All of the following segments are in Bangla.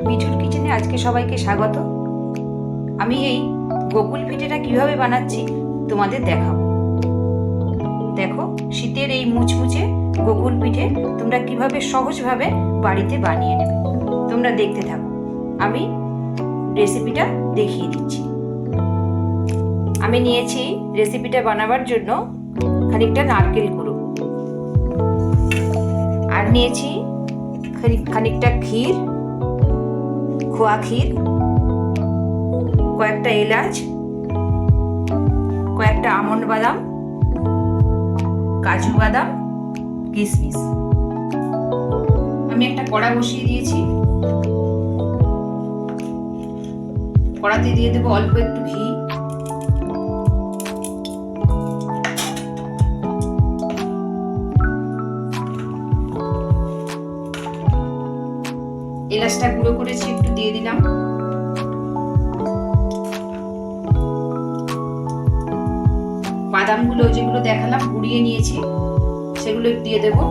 মিঠুর কিচেনে আজকে সবাইকে স্বাগত। আমি এই গোকুল পিঠেটা কিভাবে বানাচ্ছি তোমাদের দেখাবো। দেখো, শীতের এই মুচমুচে গোকুল পিঠে তোমরা কিভাবে সহজভাবে বাড়িতে বানিয়ে নেবে। তোমরা দেখতে থাকো, আমি রেসিপিটা দেখিয়ে দিচ্ছি। আমি নিয়েছি রেসিপিটা বানাবার জন্য খানিকটা নারকেল গুঁড়ো, আর নিয়েছি খানিকটা ক্ষীর, খোয়া ক্ষীর, কয়েকটা এলাচ, কয়েকটা আমন্ড বাদাম, কাজু বাদাম, কিশমিশ। আমি একটা কড়া বসিয়ে দিয়েছি। কড়াতে দিয়ে দেবো অল্প একটু ঘি, এলাচটা গুঁড়ো করেছি একটু দিয়ে দিলাম, বাদামগুলো যেগুলো দেখালাম গুঁড়িয়ে নিয়েছি সেগুলো দিয়ে দেবো।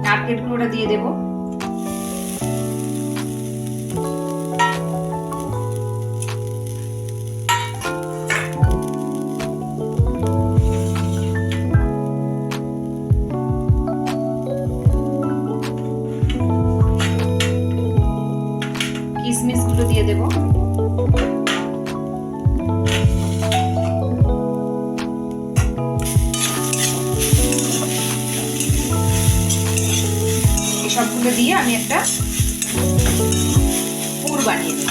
নারকেল গুঁড়োটা দিয়ে দেবো। কিশমিশ গুলো দিয়ে দেবো। সবগুলো দিয়ে আমি একটা পুর বানিয়ে দেব।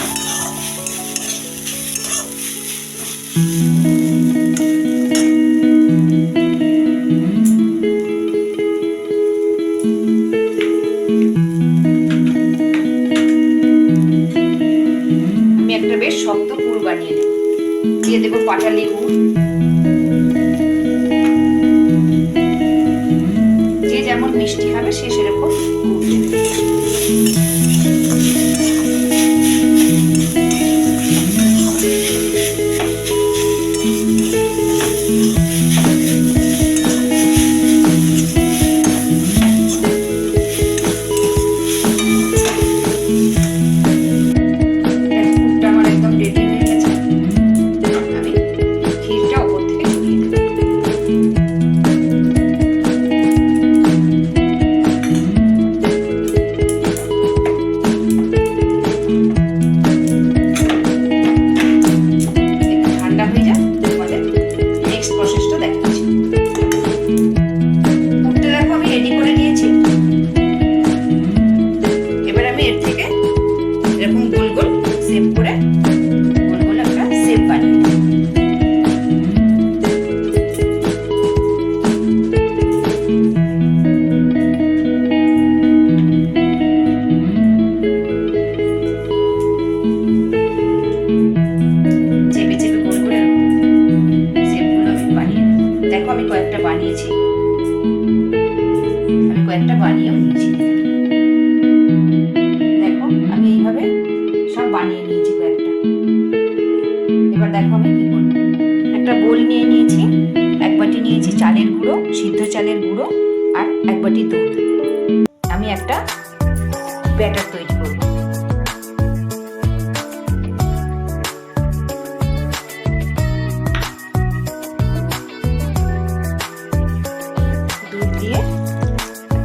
আমি একটা বেশ শক্ত পুর বানিয়ে নেব। দিয়ে দেবো পাটালি গুড়, যে যেমন মিষ্টি হবে সে সেরকম গুড় দেবে। আমি কয়েকটা বানিয়েও নিয়েছি। দেখো, আমি এইভাবে সব বানিয়ে নিয়েছি কয়েকটা। এবার দেখো আমি কি করব। একটা বোল নিয়ে নিয়েছি, এক বাটি নিয়েছি চালের গুঁড়ো, সিদ্ধ চালের গুঁড়ো, আর এক বাটি দুধ। আমি একটা ব্যাটার তৈরি করব।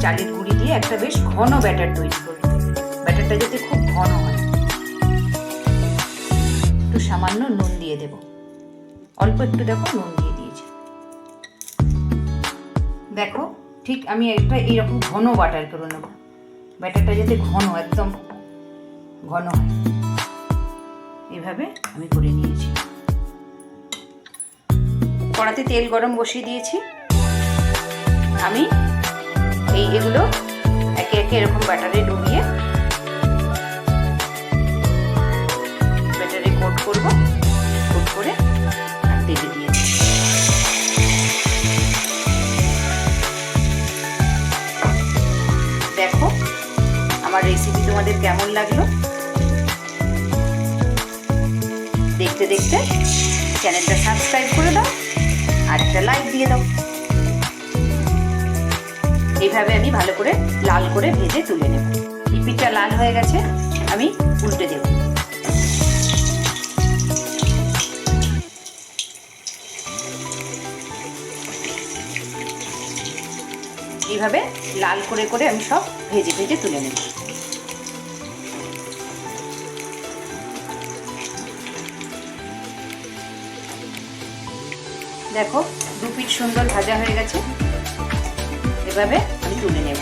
চালের গুঁড়ি দিয়ে একটা বেশ ঘন ব্যাটার তৈরি করব। ব্যাটারটা যাতে খুব ঘন হয়। একটু সামান্য নুন দিয়ে দেব, অল্প একটু দেখো নুন দিয়ে দিয়েছি। দেখো, ঠিক আমি একটা এইরকম ঘন বাটার করে নেব। ব্যাটারটা যাতে ঘন, একদম ঘন হয়, এভাবে আমি করে নিয়েছি। কড়াতে তেল গরম বসিয়ে দিয়েছি। আমি এগুলো একে একে এরকম ব্যাটারে ডুবিয়ে ব্যাটারে কোট করব। কোট করে আর তেলে দিয়ে দেব। দেখো আমার রেসিপি তোমাদের কেমন লাগলো। দেখতে দেখতে চ্যানেলটা সাবস্ক্রাইব করে দাও আর একটা লাইক দিয়ে দাও। এইভাবে আমি ভালো করে লাল করে ভেজে তুলে নেব। এই পিঠটা লাল হয়ে গেছে, আমি উল্টে দেব। এইভাবে লাল করে করে আমি সব ভেজে ভেজে তুলে নেব। দেখো 2 পিঠ সুন্দর ভাজা হয়ে গেছে, এভাবে আমি তুলে নেব।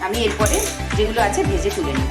আমি এরপরে যেগুলো আছে ভেজে তুলে নেব।